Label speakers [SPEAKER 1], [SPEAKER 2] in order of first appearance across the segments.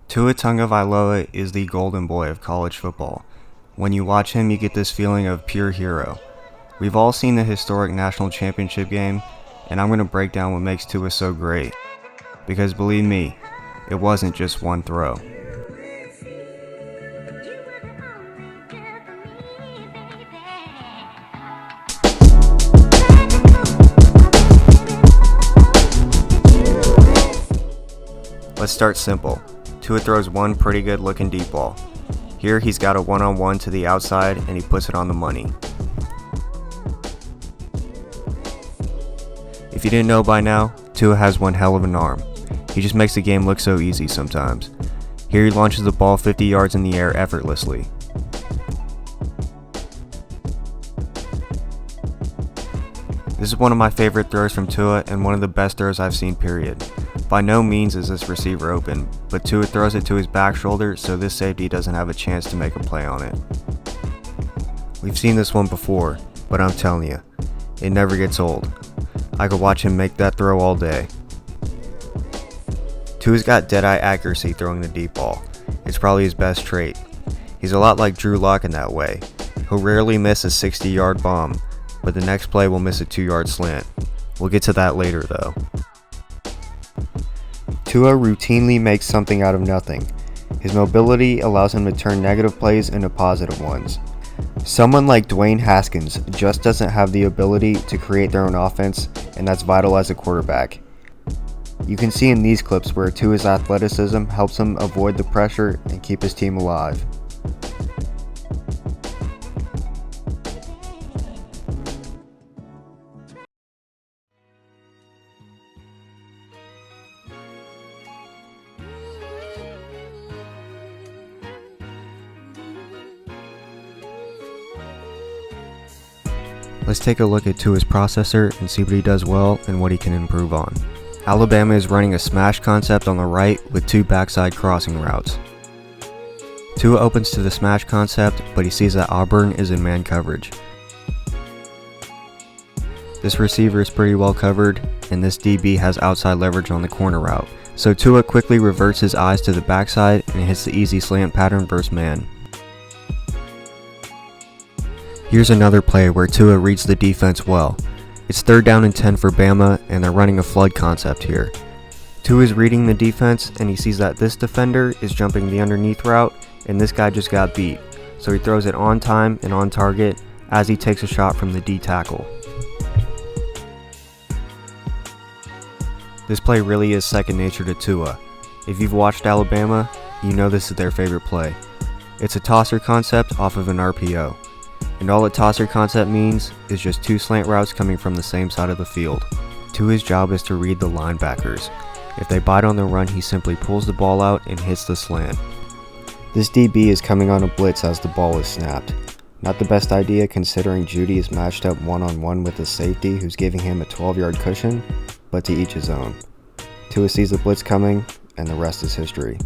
[SPEAKER 1] Tua Tagovailoa is the golden boy of college football. When you watch him, you get this feeling of pure hero. We've all seen the historic national championship game, and I'm going to break down what makes Tua so great. Because believe me, it wasn't just one throw. Let's start simple. Tua throws one pretty good looking deep ball. Here he's got a one-on-one to the outside and he puts it on the money. If you didn't know by now, Tua has one hell of an arm. He just makes the game look so easy sometimes. Here he launches the ball 50 yards in the air effortlessly. This is one of my favorite throws from Tua and one of the best throws I've seen, period. By no means is this receiver open, but Tua throws it to his back shoulder so this safety doesn't have a chance to make a play on it. We've seen this one before, but I'm telling you, it never gets old. I could watch him make that throw all day. Tua's got dead-eye accuracy throwing the deep ball. It's probably his best trait. He's a lot like Drew Lock in that way. He'll rarely miss a 60-yard bomb, but the next play will miss a 2-yard slant. We'll get to that later though. Tua routinely makes something out of nothing. His mobility allows him to turn negative plays into positive ones. Someone like Dwayne Haskins just doesn't have the ability to create their own offense, and that's vital as a quarterback. You can see in these clips where Tua's athleticism helps him avoid the pressure and keep his team alive. Let's take a look at Tua's processor and see what he does well and what he can improve on. Alabama is running a smash concept on the right with two backside crossing routes. Tua opens to the smash concept, but he sees that Auburn is in man coverage. This receiver is pretty well covered, and this DB has outside leverage on the corner route. So Tua quickly reverts his eyes to the backside and hits the easy slant pattern versus man. Here's another play where Tua reads the defense well. It's 3rd down and 10 for Bama, and they're running a flood concept here. Tua is reading the defense, and he sees that this defender is jumping the underneath route, and this guy just got beat. So he throws it on time and on target as he takes a shot from the D tackle. This play really is second nature to Tua. If you've watched Alabama, you know this is their favorite play. It's a tosser concept off of an RPO. And all a tosser concept means is just two slant routes coming from the same side of the field. Tua's job is to read the linebackers. If they bite on the run, he simply pulls the ball out and hits the slant. This DB is coming on a blitz as the ball is snapped. Not the best idea considering Judy is matched up one-on-one with a safety who's giving him a 12-yard cushion, but to each his own. Tua sees the blitz coming, and the rest is history.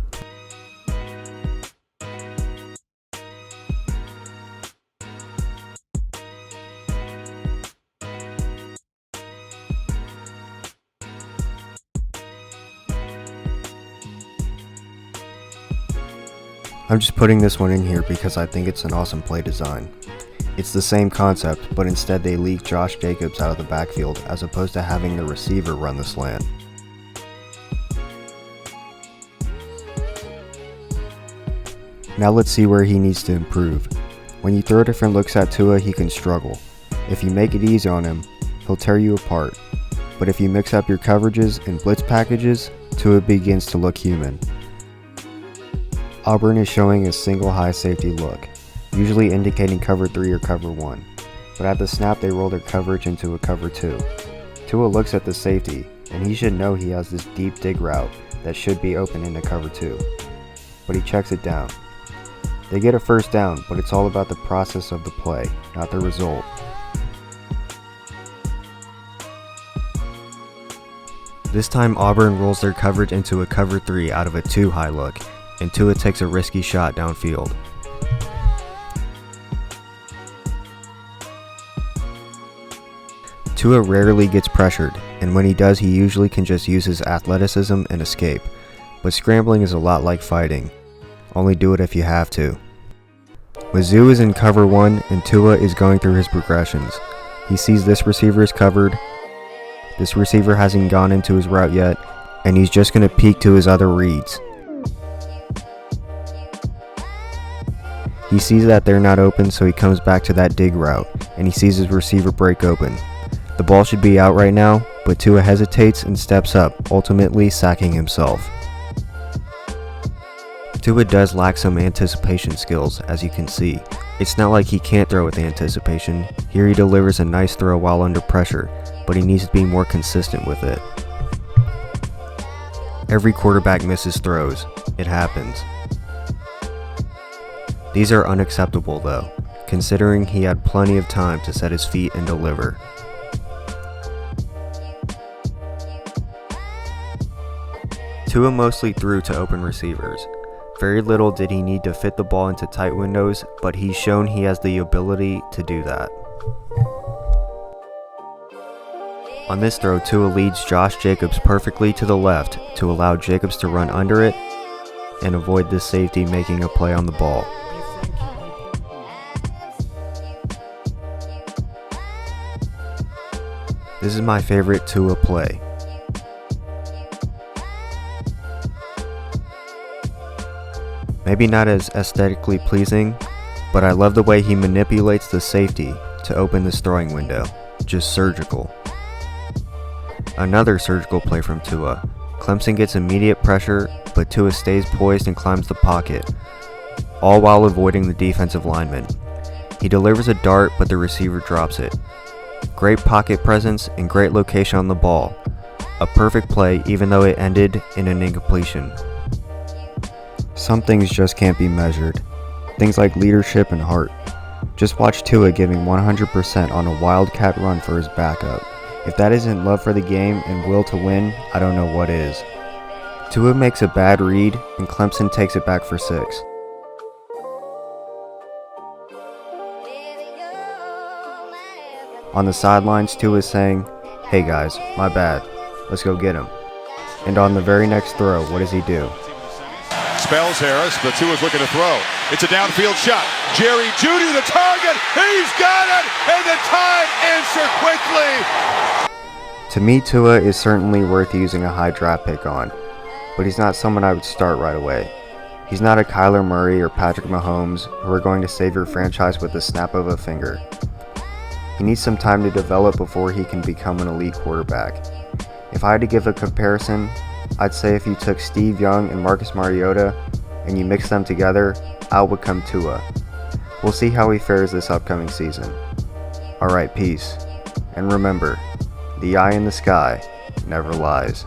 [SPEAKER 1] I'm just putting this one in here because I think it's an awesome play design. It's the same concept, but instead they leak Josh Jacobs out of the backfield as opposed to having the receiver run the slant. Now let's see where he needs to improve. When you throw different looks at Tua, he can struggle. If you make it easy on him, he'll tear you apart. But if you mix up your coverages and blitz packages, Tua begins to look human. Auburn is showing a single high safety look, usually indicating cover 3 or cover 1, but at the snap they roll their coverage into a cover 2. Tua looks at the safety, and he should know he has this deep dig route that should be open into cover 2, but he checks it down. They get a first down, but it's all about the process of the play, not the result. This time Auburn rolls their coverage into a cover 3 out of a 2 high look, and Tua takes a risky shot downfield. Tua rarely gets pressured, and when he does, he usually can just use his athleticism and escape. but scrambling is a lot like fighting. Only do it if you have to. Mizzou is in cover 1 and Tua is going through his progressions. He sees this receiver is covered, this receiver hasn't gone into his route yet, and he's just going to peek to his other reads. He sees that they're not open, so he comes back to that dig route, and he sees his receiver break open. The ball should be out right now, but Tua hesitates and steps up, ultimately sacking himself. Tua does lack some anticipation skills, as you can see. It's not like he can't throw with anticipation. Here he delivers a nice throw while under pressure, but he needs to be more consistent with it. Every quarterback misses throws. It happens. These are unacceptable though, considering he had plenty of time to set his feet and deliver. Tua mostly threw to open receivers. Very little did he need to fit the ball into tight windows, but he's shown he has the ability to do that. On this throw, Tua leads Josh Jacobs perfectly to the left to allow Jacobs to run under it and avoid this safety making a play on the ball. This is my favorite Tua play. Maybe not as aesthetically pleasing, but I love the way he manipulates the safety to open this throwing window. Just surgical. Another surgical play from Tua. Clemson gets immediate pressure, but Tua stays poised and climbs the pocket, all while avoiding the defensive lineman. He delivers a dart, but the receiver drops it. Great pocket presence and great location on the ball. A perfect play even though it ended in an incompletion. Some things just can't be measured. Things like leadership and heart. Just watch Tua giving 100% on a wildcat run for his backup. If that isn't love for the game and will to win, I don't know what is. Tua makes a bad read and Clemson takes it back for 6. On the sidelines, Tua is saying, "Hey guys, my bad. Let's go get him." And on the very next throw, what does he do?
[SPEAKER 2] Spells Harris, but Tua's looking to throw. It's a downfield shot. Jerry Jeudy, the target. He's got it, and the time answer quickly.
[SPEAKER 1] To me, Tua is certainly worth using a high draft pick on, but he's not someone I would start right away. He's not a Kyler Murray or Patrick Mahomes who are going to save your franchise with the snap of a finger. He needs some time to develop before he can become an elite quarterback. If I had to give a comparison, I'd say if you took Steve Young and Marcus Mariota and you mix them together, out would come Tua. We'll see how he fares this upcoming season. Alright, peace. And remember, the eye in the sky never lies.